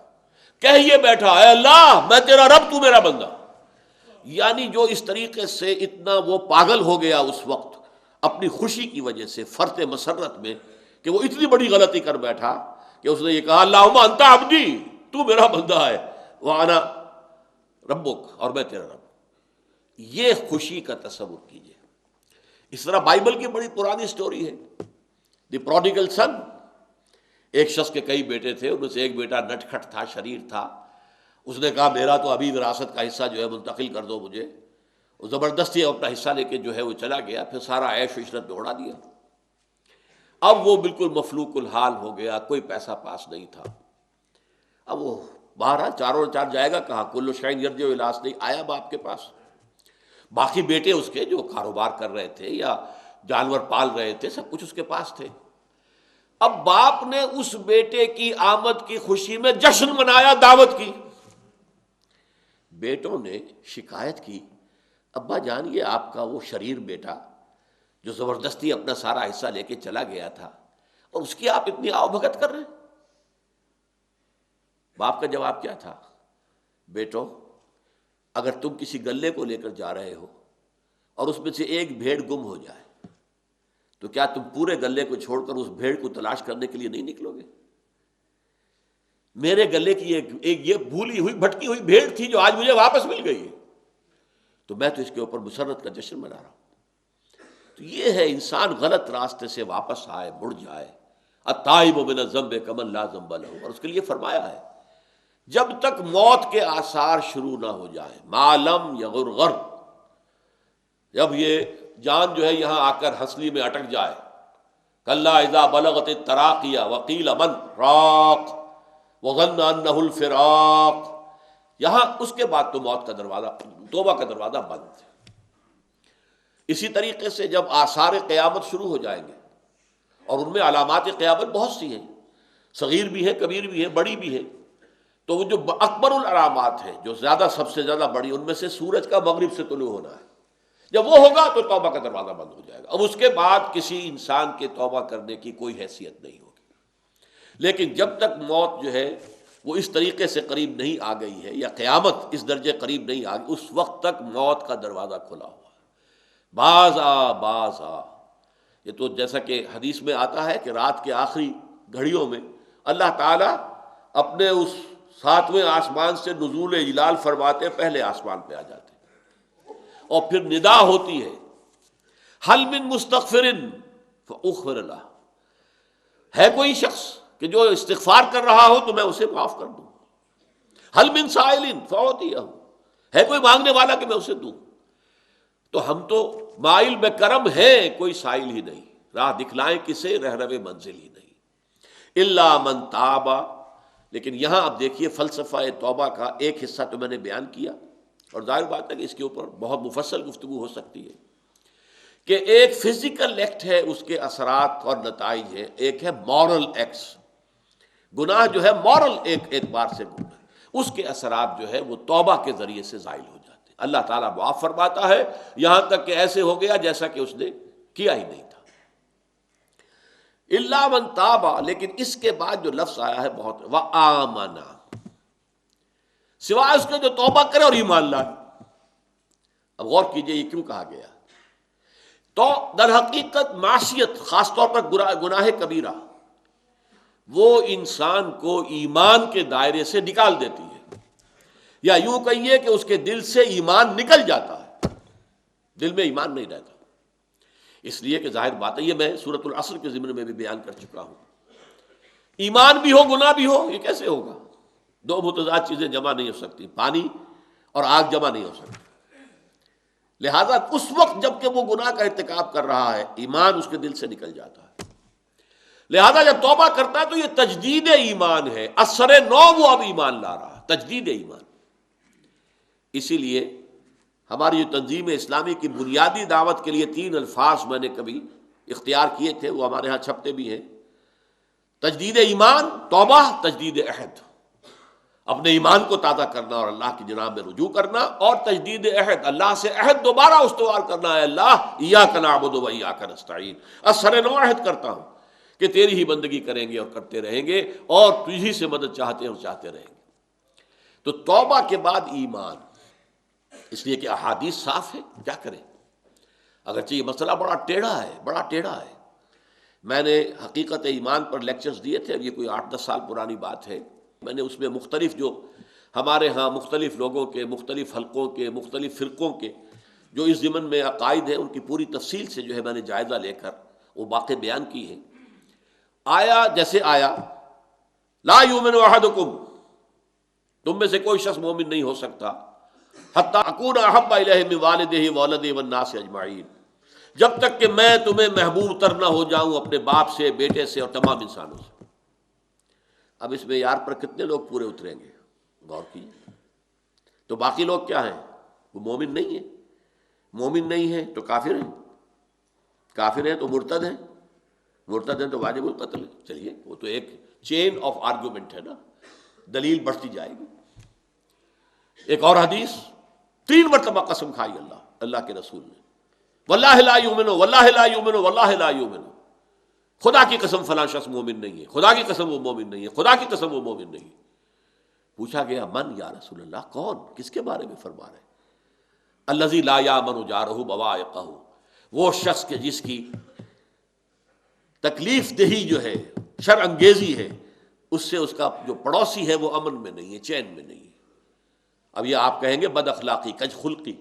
کہہ یہ بیٹھا اے اللہ میں تیرا رب تو میرا بندہ۔ یعنی جو اس طریقے سے اتنا وہ پاگل ہو گیا اس وقت اپنی خوشی کی وجہ سے، فرط مسرت میں، کہ وہ اتنی بڑی غلطی کر بیٹھا کہ اس نے یہ کہا اللہم انت عبدی، تو میرا بندہ ہے، وانا ربک، اور میں تیرا رب۔ یہ خوشی کا تصور کیجئے۔ اس طرح بائبل کی بڑی پرانی سٹوری ہے، دی پروڈیگل سن۔ ایک شخص کے کئی بیٹے تھے، ان میں سے ایک بیٹا نٹ کھٹ تھا، شریر تھا، اس نے کہا میرا تو ابھی وراثت کا حصہ جو ہے منتقل کر دو مجھے، وہ زبردستی اپنا حصہ لے کے جو ہے وہ چلا گیا، پھر سارا عیش و عشرت میں اڑا دیا۔ اب وہ بالکل مفلوق الحال ہو گیا، کوئی پیسہ پاس نہیں تھا۔ اب وہ باہر چاروں چار جائے گا کہاں، کل شعین یرجع الی اصلہ، آیا باپ کے پاس۔ باقی بیٹے اس کے جو کاروبار کر رہے تھے یا جانور پال رہے تھے، سب کچھ اس کے پاس تھے۔ اب باپ نے اس بیٹے کی آمد کی خوشی میں جشن منایا، دعوت کی۔ بیٹوں نے شکایت کی ابا جان یہ آپ کا وہ شریر بیٹا جو زبردستی اپنا سارا حصہ لے کے چلا گیا تھا، اور اس کی آپ اتنی آؤ بھگت کر رہے ہیں۔ باپ کا جواب کیا تھا، بیٹو اگر تم کسی گلے کو لے کر جا رہے ہو اور اس میں سے ایک بھیڑ گم ہو جائے تو کیا تم پورے گلے کو چھوڑ کر اس بھیڑ کو تلاش کرنے کے لیے نہیں نکلو گے؟ میرے گلے کی ایک یہ بھولی ہوئی بھٹکی ہوئی بھیڑ تھی جو آج مجھے واپس مل گئی ہے، تو میں تو اس کے اوپر مسرت کا جشن منا رہا ہوں۔ تو یہ ہے انسان غلط راستے سے واپس آئے، مڑ جائے، التائب من الذنب کمن لا ذنب له، اور اس کے لیے فرمایا ہے جب تک موت کے آثار شروع نہ ہو جائے، ما لم یغرغر، جب یہ جان جو ہے یہاں آ کر ہنسلی میں اٹک جائے، کلا اذا بلغت التراقی وقیل من راق وظن انہ الفراق، یہاں اس کے بعد تو موت کا دروازہ، توبہ کا دروازہ بند ہے۔ اسی طریقے سے جب آثار قیامت شروع ہو جائیں گے، اور ان میں علامات قیامت بہت سی ہیں، صغیر بھی ہے، کبیر بھی ہے، بڑی بھی ہے۔ تو وہ جو اکبر العلامات ہیں، جو سب سے زیادہ بڑی، ان میں سے سورج کا مغرب سے طلوع ہونا ہے۔ جب وہ ہوگا تو توبہ کا دروازہ بند ہو جائے گا، اب اس کے بعد کسی انسان کے توبہ کرنے کی کوئی حیثیت نہیں ہوگی۔ لیکن جب تک موت جو ہے وہ اس طریقے سے قریب نہیں آ گئی ہے، یا قیامت اس درجے قریب نہیں آ گئی، اس وقت تک موت کا دروازہ کھلا ہوا ہے۔ باز آ باز آ، یہ تو جیسا کہ حدیث میں آتا ہے کہ رات کے آخری گھڑیوں میں اللہ تعالیٰ اپنے اس 7ویں آسمان سے نزول اجلال فرماتے پہلے آسمان پہ آ جاتے، اور پھر ندا ہوتی ہے، حل من مستغفر فاغفر له، ہے کوئی شخص کہ جو استغفار کر رہا ہو تو میں اسے معاف کر دوں، حل من سائل فاعطیہ، ہے کوئی مانگنے والا کہ میں اسے دوں۔ تو ہم تو مائل بے کرم ہیں، کوئی سائل ہی نہیں، راہ دکھلائیں کسے، رہنم منزل ہی نہیں، الا من تاب۔ لیکن یہاں اب دیکھیے فلسفہ توبہ کا ایک حصہ تو میں نے بیان کیا، اور ظاہر بات ہے کہ اس کے اوپر بہت مفصل گفتگو ہو سکتی ہے، کہ ایک فزیکل ایکٹ ہے، اس کے اثرات اور نتائج ہیں، ایک ہے مورل ایکٹس، گناہ جو ہے مورل ایک اعتبار سے گناہ، اس کے اثرات جو ہے وہ توبہ کے ذریعے سے زائل ہو جاتے ہیں، اللہ تعالیٰ معاف فرماتا ہے، یہاں تک کہ ایسے ہو گیا جیسا کہ اس نے کیا ہی نہیں تھا۔ الا من تاب، لیکن اس کے بعد جو لفظ آیا ہے بہت، وآمن، سوائے اس کے جو توبہ کرے اور ایمان لائے۔ اب غور کیجئے یہ کیوں کہا گیا؟ تو در حقیقت معصیت، خاص طور پر گناہ کبیرہ، وہ انسان کو ایمان کے دائرے سے نکال دیتی ہے، یا یوں کہیے کہ اس کے دل سے ایمان نکل جاتا ہے، دل میں ایمان نہیں رہتا۔ اس لیے کہ ظاہر بات ہے، یہ میں سورۃ العصر کے ضمن میں بھی بیان کر چکا ہوں، ایمان بھی ہو گناہ بھی ہو، یہ کیسے ہوگا؟ دو متضاد چیزیں جمع نہیں ہو سکتی، پانی اور آگ جمع نہیں ہو سکتی۔ لہذا اس وقت جب کہ وہ گناہ کا ارتکاب کر رہا ہے، ایمان اس کے دل سے نکل جاتا ہے، لہذا جب توبہ کرتا ہے تو یہ تجدید ایمان ہے، اثر نو وہ اب ایمان لا رہا ہے، تجدید ایمان۔ اسی لیے ہماری جو تنظیم اسلامی کی بنیادی دعوت کے لیے 3 الفاظ میں نے کبھی اختیار کیے تھے، وہ ہمارے ہاں چھپتے بھی ہیں: تجدید ایمان، توبہ، تجدید عہد، اپنے ایمان کو تازہ کرنا اور اللہ کی جناب میں رجوع کرنا، اور تجدید عہد، اللہ سے عہد دوبارہ استوار کرنا ہے، اللہ ایاک نعبد و ایاک نستعین، اثر نو عہد کرتا ہوں کہ تیری ہی بندگی کریں گے اور کرتے رہیں گے، اور تجھی سے مدد چاہتے ہیں اور چاہتے رہیں گے۔ تو توبہ کے بعد ایمان، اس لیے کہ احادیث صاف ہے، کیا کریں؟ اگرچہ یہ مسئلہ بڑا ٹیڑھا ہے، میں نے حقیقت ایمان پر لیکچرز دیے تھے، یہ کوئی 8-10 سال پرانی بات ہے، میں نے اس میں مختلف جو ہمارے ہاں مختلف لوگوں کے، مختلف حلقوں کے، مختلف فرقوں کے جو اس ضمن میں عقائد ہیں، ان کی پوری تفصیل سے جو ہے میں نے جائزہ لے کر وہ واقع بیان کی ہے۔ آیا جیسے آیا، لا یؤمن احدکم، تم میں سے کوئی شخص مومن نہیں ہو سکتا، حتی اکون احب الیہ من والدہ وولدہ والناس اجمعین، جب تک کہ میں تمہیں محبوب تر نہ ہو جاؤں اپنے باپ سے، بیٹے سے اور تمام انسانوں سے۔ اب اس معیار پر کتنے لوگ پورے اتریں گے؟ غور کیجیے۔ تو باقی لوگ کیا ہیں؟ وہ مومن نہیں ہیں، مومن نہیں ہیں تو کافر ہیں، کافر ہیں تو مرتد ہیں، مرتد ہیں تو واجب القتل ہے۔ چلیے وہ تو ایک چین آف آرگومنٹ ہے نا، دلیل بڑھتی جائے گی۔ ایک اور حدیث، 3 مرتبہ قسم کھائی اللہ کے رسول نے، واللہ لا یؤمن، واللہ لا یؤمن، واللہ لا یؤمن، خدا کی قسم فلاں شخص مومن نہیں ہے، خدا کی قسم وہ مومن نہیں ہے، خدا کی قسم وہ مومن نہیں ہے۔ پوچھا گیا من یا رسول اللہ، کون، کس کے بارے میں فرما رہے؟ الذی لا یامن جارہ بوائقہ، وہ شخص کہ جس کی تکلیف دہی جو ہے، شر انگیزی ہے، اس سے اس کا جو پڑوسی ہے وہ امن میں نہیں ہے، چین میں نہیں ہے۔ اب یہ آپ کہیں گے بد اخلاقی، کج خلقی،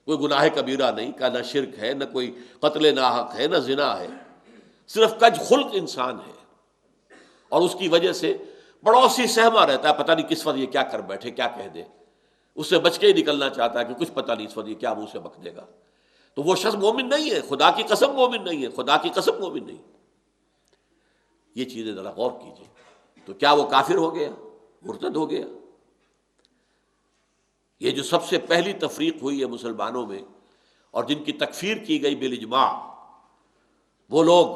کوئی گناہ کبیرہ نہیں کا، نہ شرک ہے، نہ کوئی قتل ناحق ہے، نہ زنا ہے، صرف کج خلق انسان ہے، اور اس کی وجہ سے پڑوسی سہما رہتا ہے، پتہ نہیں کس وقت یہ کیا کر بیٹھے، کیا کہہ دے، اس سے بچ کے ہی نکلنا چاہتا ہے کہ کچھ پتہ نہیں اس وقت یہ کیا منہ سے بک دے گا۔ تو وہ شخص مومن نہیں ہے، خدا کی قسم مومن نہیں ہے، خدا کی قسم مومن نہیں۔ یہ چیزیں ذرا غور کیجیے۔ تو کیا وہ کافر ہو گیا، مرتد ہو گیا؟ یہ جو سب سے پہلی تفریق ہوئی ہے مسلمانوں میں اور جن کی تکفیر کی گئی بالاجماع، وہ لوگ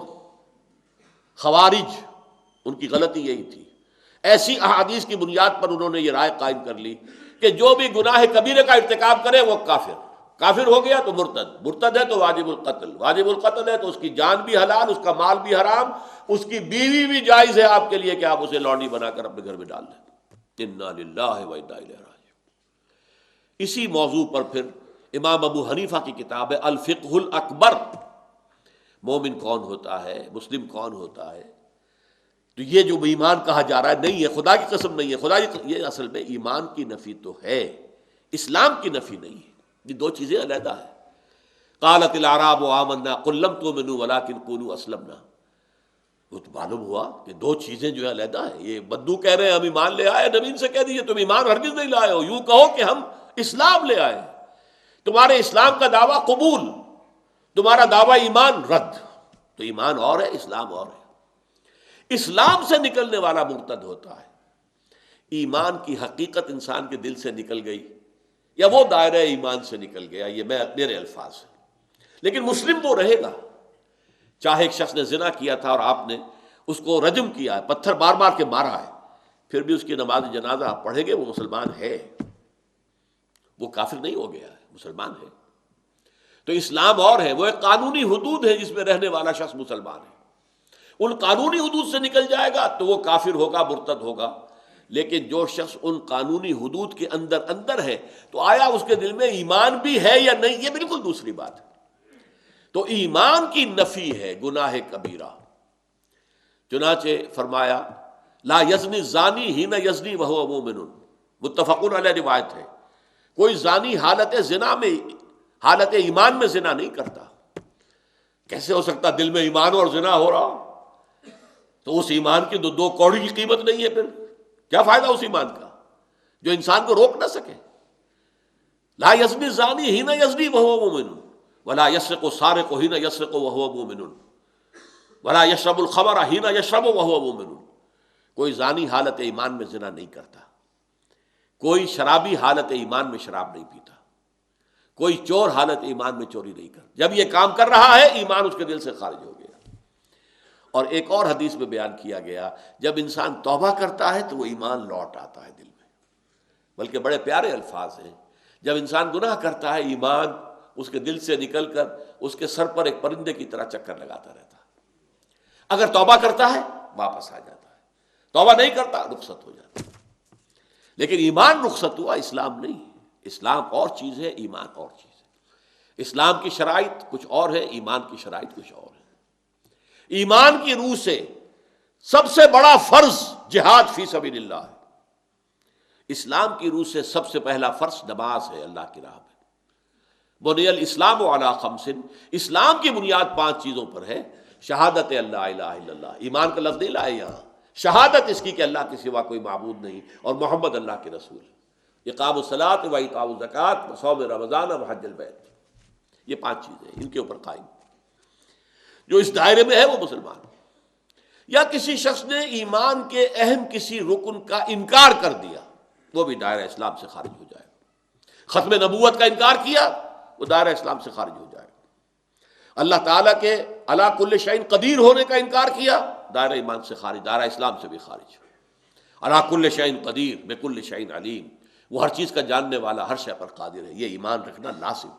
خوارج ان کی غلطی یہی تھی، ایسی احادیث کی بنیاد پر انہوں نے یہ رائے قائم کر لی کہ جو بھی گناہ کبیرہ کا ارتکاب کرے وہ کافر ہو گیا تو مرتد ہے تو واجب القتل ہے تو اس کی جان بھی حلال، اس کا مال بھی حرام، اس کی بیوی بھی جائز ہے آپ کے لیے کہ آپ اسے لونڈی بنا کر اپنے گھر میں ڈال دیں۔ انا للہ و انا الیہ راجعون۔ اسی موضوع پر پھر امام ابو حنیفہ کی کتاب ہے الفقہ الاکبر، مومن کون ہوتا ہے، مسلم کون ہوتا ہے۔ تو یہ جو ایمان کہا جا رہا ہے نہیں ہے، خدا کی قسم نہیں ہے، یہ اصل میں ایمان کی نفی تو ہے، اسلام کی نفی نہیں ہے، یہ دو چیزیں علیحدہ ہیں۔ قالت الاعراب آمنا قل لم تؤمنوا ولکن قولوا اسلمنا، وہ تو معلوم ہوا کہ دو چیزیں جو ہے علیحدہ ہیں۔ یہ بدو کہہ رہے ہیں ہم ایمان لے آئے، نبی سے کہہ دیجیے تم ایمان ہرگز نہیں لائے ہو، یوں کہو کہ ہم اسلام لے آئے، تمہارے اسلام کا دعویٰ قبول، تمہارا دعویٰ ایمان رد۔ تو ایمان اور ہے، اسلام اور ہے۔ اسلام سے نکلنے والا مرتد ہوتا ہے، ایمان کی حقیقت انسان کے دل سے نکل گئی یا وہ دائرہ ایمان سے نکل گیا، یہ میرے الفاظ ہیں، لیکن مسلم وہ رہے گا۔ چاہے ایک شخص نے زنا کیا تھا اور آپ نے اس کو رجم کیا ہے، پتھر بار بار کے مارا ہے، پھر بھی اس کی نماز جنازہ آپ پڑھیں گے، وہ مسلمان ہے، وہ کافر نہیں ہو گیا ہے، مسلمان ہے۔ تو اسلام اور ہے، وہ ایک قانونی حدود ہے جس میں رہنے والا شخص مسلمان ہے، ان قانونی حدود سے نکل جائے گا تو وہ کافر ہوگا، مرتد ہوگا۔ لیکن جو شخص ان قانونی حدود کے اندر ہے تو آیا اس کے دل میں ایمان بھی ہے یا نہیں، یہ بالکل دوسری بات ہے۔ تو ایمان کی نفی ہے گناہ کبیرہ، چنانچہ فرمایا لا یزنی الزانی حین یزنی وہو مومن، متفق علیہ روایت ہے، کوئی زانی حالت زنا میں، حالت ایمان میں زنا نہیں کرتا۔ کیسے ہو سکتا دل میں ایمان اور زنا ہو رہا؟ تو اس ایمان کی دو کوڑی کی قیمت نہیں ہے، پھر کیا فائدہ اس ایمان کا جو انسان کو روک نہ سکے۔ لا یزنی الزانی حین یزنی وہو مومن ولا یسرق السارق حین یسرق وہو مومن ولا یشرب الخمر حین یشرب وہو مومن، کوئی زانی حالت ایمان میں زنا نہیں کرتا، کوئی شرابی حالت ایمان میں شراب نہیں پیتا، کوئی چور حالت ایمان میں چوری نہیں کرتا۔ جب یہ کام کر رہا ہے ایمان اس کے دل سے خارج ہو گیا۔ اور ایک اور حدیث میں بیان کیا گیا جب انسان توبہ کرتا ہے تو وہ ایمان لوٹ آتا ہے دل میں، بلکہ بڑے پیارے الفاظ ہیں، جب انسان گناہ کرتا ہے ایمان اس کے دل سے نکل کر اس کے سر پر ایک پرندے کی طرح چکر لگاتا رہتا ہے۔ اگر توبہ کرتا ہے واپس آ جاتا ہے، توبہ نہیں کرتا رخصت ہو جاتا ہے۔ لیکن ایمان رخصت ہوا، اسلام نہیں۔ اسلام اور چیز ہے، ایمان اور چیز ہے۔ اسلام کی شرائط کچھ اور ہے، ایمان کی شرائط کچھ اور ہے۔ ایمان کی روح سے سب سے بڑا فرض جہاد فی سبیل اللہ ہے، اسلام کی روح سے سب سے پہلا فرض نماز ہے اللہ کی راہ میں۔ بنی الاسلام علی خمس، اسلام کی بنیاد 5 چیزوں پر ہے۔ شہادت اللہ الہ الا اللہ، ایمان کا لفظ نہیں لائے یہاں، شہادت اس کی کہ اللہ کے سوا کوئی معبود نہیں اور محمد اللہ کے رسول ہے۔ اقام الصلاۃ و ایتاء الزکوٰۃ و صوم رمضان و حج البیت، یہ 5 چیزیں ان کے اوپر قائم، جو اس دائرے میں ہے وہ مسلمان ہے۔ یا کسی شخص نے ایمان کے اہم کسی رکن کا انکار کر دیا، وہ بھی دائرہ اسلام سے خارج ہو جائے گا۔ ختم نبوت کا انکار کیا، وہ دائرہ اسلام سے خارج ہو جائے گا۔ اللہ تعالیٰ کے علی کل شیء قدیر ہونے کا انکار کیا، دائرہ ایمان سے خارج، دائرہ اسلام سے بھی خارج۔ علی کل شیء قدیر بکل شیء علیم، وہ ہر چیز کا جاننے والا، ہر شے پر قادر ہے، یہ ایمان رکھنا لازم۔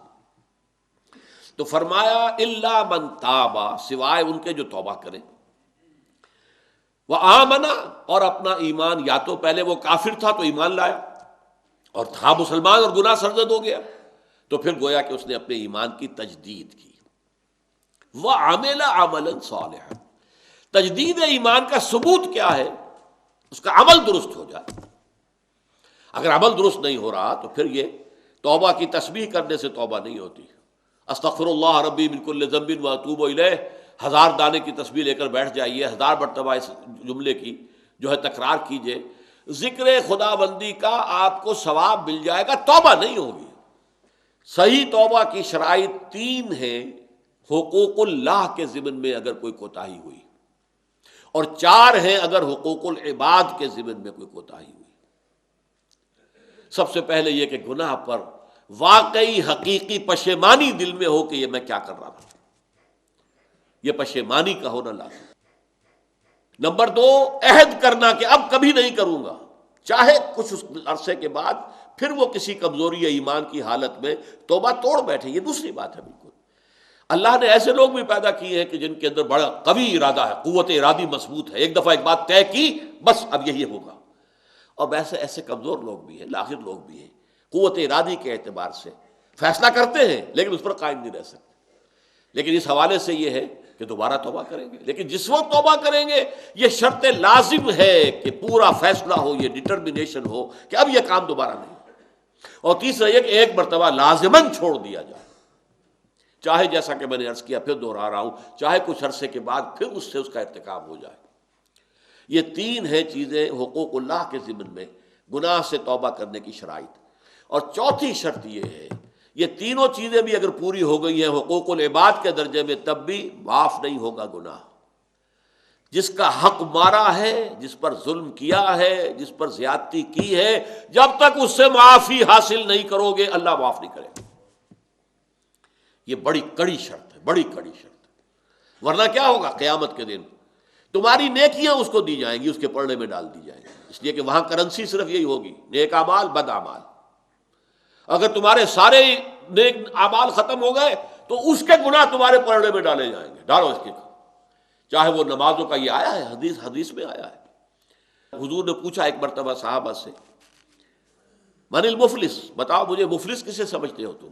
تو فرمایا الا من تاب، سوائے ان کے جو توبہ کریں، وآمنا، اور اپنا ایمان، یا تو پہلے وہ کافر تھا تو ایمان لایا اور تھا مسلمان اور گناہ سرزد ہو گیا، تو پھر گویا کہ اس نے اپنے ایمان کی تجدید کی۔ وعمل عملا صالحا، تجدید ایمان کا ثبوت کیا ہے؟ اس کا عمل درست ہو جائے۔ اگر عمل درست نہیں ہو رہا تو پھر یہ توبہ کی تسبیح کرنے سے توبہ نہیں ہوتی۔ استغفر اللہ ربی من کل ذنب واتوب الیہ، 1000 دانے کی تسبیح لے کر بیٹھ جائیے، 1000 مرتبہ اس جملے کی جو ہے تکرار کیجئے، ذکر خدا بندی کا آپ کو ثواب مل جائے گا، توبہ نہیں ہوگی۔ صحیح توبہ کی شرائط 3 ہیں، حقوق اللہ کے ضمن میں اگر کوئی کوتاہی ہوئی، اور 4 ہیں اگر حقوق العباد کے ضمن میں کوئی کوتاہی ہوئی۔ سب سے پہلے یہ کہ گناہ پر واقعی حقیقی پشیمانی دل میں ہو کہ یہ میں کیا کر رہا تھا، یہ پشیمانی کا ہونا لازم۔ نمبر دو، عہد کرنا کہ اب کبھی نہیں کروں گا، چاہے کچھ اس عرصے کے بعد پھر وہ کسی کمزوری یا ایمان کی حالت میں توبہ توڑ بیٹھے، یہ دوسری بات ہے بالکل۔ اللہ نے ایسے لوگ بھی پیدا کیے ہیں کہ جن کے اندر بڑا قوی ارادہ ہے، قوت ارادی مضبوط ہے، ایک دفعہ ایک بات طے کی بس اب یہی ہوگا، اور ویسے ایسے کمزور لوگ بھی ہیں، لاغر لوگ بھی ہیں، قوت ارادی کے اعتبار سے فیصلہ کرتے ہیں لیکن اس پر قائم نہیں رہ سکتے۔ لیکن اس حوالے سے یہ ہے کہ دوبارہ توبہ کریں گے، لیکن جس وقت توبہ کریں گے یہ شرط لازم ہے کہ پورا فیصلہ ہو، یہ ڈٹرمنیشن ہو کہ اب یہ کام دوبارہ نہیں۔ اور تیسرا یہ کہ ایک مرتبہ لازماً چھوڑ دیا جائے، چاہے جیسا کہ میں نے عرض کیا، پھر دوہرا رہا ہوں، چاہے کچھ عرصے کے بعد پھر اس سے اس کا ارتکاب ہو جائے۔ یہ تین ہیں چیزیں حقوق اللہ کے ضمن میں گناہ سے توبہ کرنے کی شرائط۔ اور چوتھی شرط یہ ہے، یہ تینوں چیزیں بھی اگر پوری ہو گئی ہیں حقوق العباد کے درجے میں، تب بھی معاف نہیں ہوگا گناہ۔ جس کا حق مارا ہے، جس پر ظلم کیا ہے، جس پر زیادتی کی ہے، جب تک اس سے معافی حاصل نہیں کرو گے اللہ معاف نہیں کرے گا۔ یہ بڑی کڑی شرط ہے، بڑی کڑی شرط ہے، ورنہ کیا ہوگا قیامت کے دن تمہاری نیکیاں اس کو دی جائیں گی، اس کے پلڑے میں ڈال دی جائیں گی، اس لیے کہ وہاں کرنسی صرف یہی ہوگی، نیک اعمال بد اعمال۔ اگر تمہارے سارے نیک اعمال ختم ہو گئے تو اس کے گناہ تمہارے پلڑے میں ڈالے جائیں گے، ڈالو اس کے، چاہے وہ نمازوں کا، یہ آیا ہے حدیث میں آیا ہے۔ حضور نے پوچھا ایک مرتبہ صحابہ سے، من المفلس، بتاؤ مجھے مفلس کسے سمجھتے ہو تم؟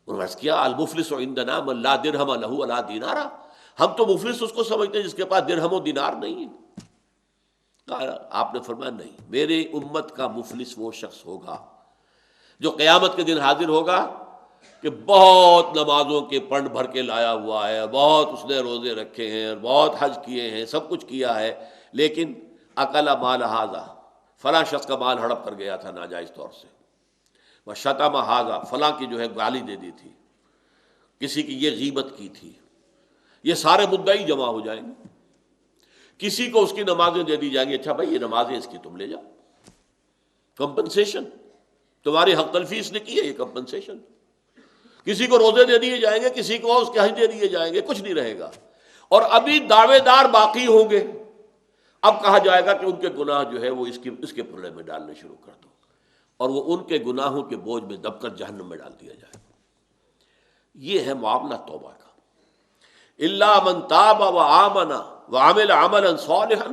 انہوں نے عرض کیا المفلس عندنا من لا درہم لہ ولا دینار، ہم تو مفلس اس کو سمجھتے ہیں جس کے پاس درہم و دینار نہیں ہے۔ آپ نے فرمایا نہیں، میرے امت کا مفلس وہ شخص ہوگا جو قیامت کے دن حاضر ہوگا کہ بہت نمازوں کے پنڈ بھر کے لایا ہوا ہے، بہت اس نے روزے رکھے ہیں، بہت حج کیے ہیں، سب کچھ کیا ہے، لیکن اکل مال ھذا، فلاں شخص کا مال ہڑپ کر گیا تھا ناجائز طور سے، وشتم ھذا، فلاں کی جو ہے گالی دے دی تھی، کسی کی یہ غیبت کی تھی، یہ سارے مدعی جمع ہو جائیں گے، کسی کو اس کی نمازیں دے دی جائیں گی، اچھا بھائی یہ نمازیں اس کی تم لے جاؤ، کمپنسیشن، تمہاری حق تلفی اس نے کی ہے، یہ کمپنسیشن۔ کسی کو روزے دے دیے جائیں گے، کسی کو اس کے حج دے دیے جائیں گے، کچھ نہیں رہے گا، اور ابھی دعوے دار باقی ہوں گے۔ اب کہا جائے گا کہ ان کے گناہ جو ہے وہ اس کے پلڑے میں ڈالنے شروع کر دو، اور وہ ان کے گناہوں کے بوجھ میں دب کر جہنم میں ڈال دیا جائے۔ یہ ہے معاملہ توبہ کا۔ الا من تاب وآمن وعمل عملا صالحا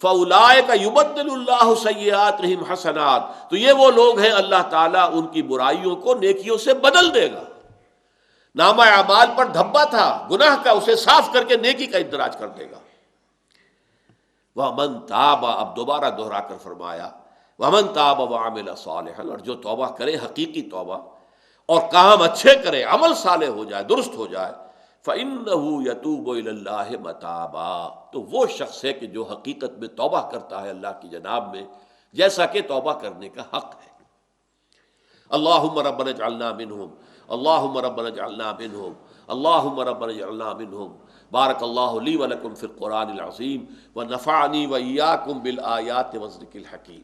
فاولئک یبدل اللہ سیئاتہم حسنات، تو یہ وہ لوگ ہیں اللہ تعالیٰ ان کی برائیوں کو نیکیوں سے بدل دے گا۔ نامہ اعمال پر دھبا تھا گناہ کا، اسے صاف کر کے نیکی کا اندراج کر دے گا۔ ومن تاب، اب دوبارہ دوہرا کر فرمایا ومن تاب وعمل صالحا، اور جو توبہ کرے حقیقی توبہ اور کام اچھے کرے، عمل صالح ہو جائے، درست ہو جائے، فَإِنَّهُ يَتُوبُ إِلَى اللَّهِ مَتَابًا، تو وہ شخص ہے کہ جو حقیقت میں توبہ کرتا ہے اللہ کی جناب میں جیسا کہ توبہ کرنے کا حق ہے۔ اللہم ربنا اجعلنا منہم، اللہم ربنا اجعلنا منہم، اللہم ربنا اجعلنا منہم۔ بارک اللہ لی ولکم فی القرآن العظیم ونفعنی وإیاکم بالآیات والذکر الحکیم۔